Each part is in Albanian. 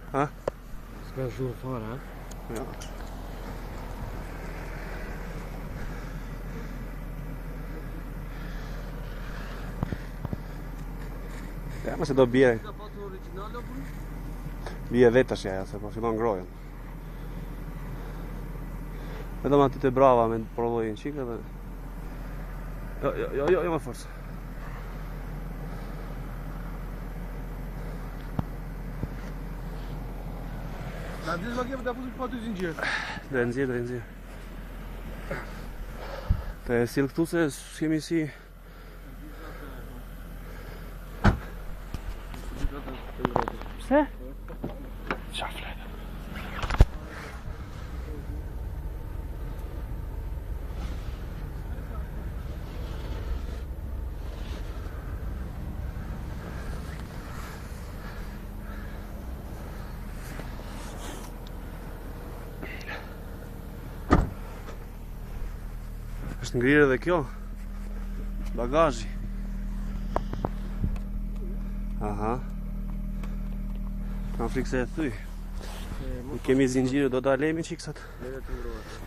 Ha? S'ka zhurë fare, ha? Ja. Ja, nëse do bje. Ka patur original apo? Bje vetash ja, se po fillon ngrohen. Vetëm aty të brava me provojnë qikë dhe... Jo më forës. Na diz ma kemi të apusur pa të zingjirë. Dhe nxirë. Të sill këtu se s'kemi si... Pse? Qafle. Është ngrirë edhe kjo bagazhi. Aha. Kam frikë se e thyj. I kemi zinxhirë, do ta lemi qiksat. Lere të ngrohet.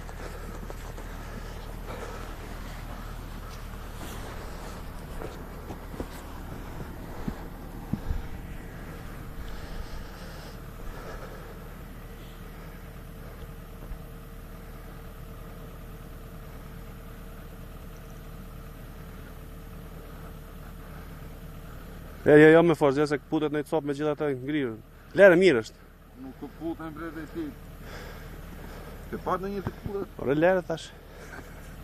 Jo me forë, se putet në i copë me gjitha të ngrirën. Lere, mirë është. Nuk të putën bre dhe ti. Të partë në një të putet. Ore, lere tash.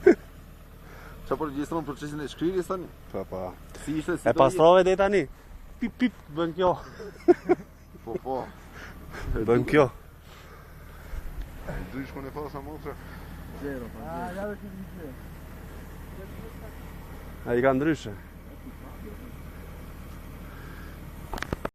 Qa për gjithë në procesin e shkrirjes tani? Pa. Si ishte, si E pastrove dhe tani. Pip, bën kjo. Po. Bën kjo. Dujsh kone fa sa motra. Zero, pa zero. A i ka ndryshe.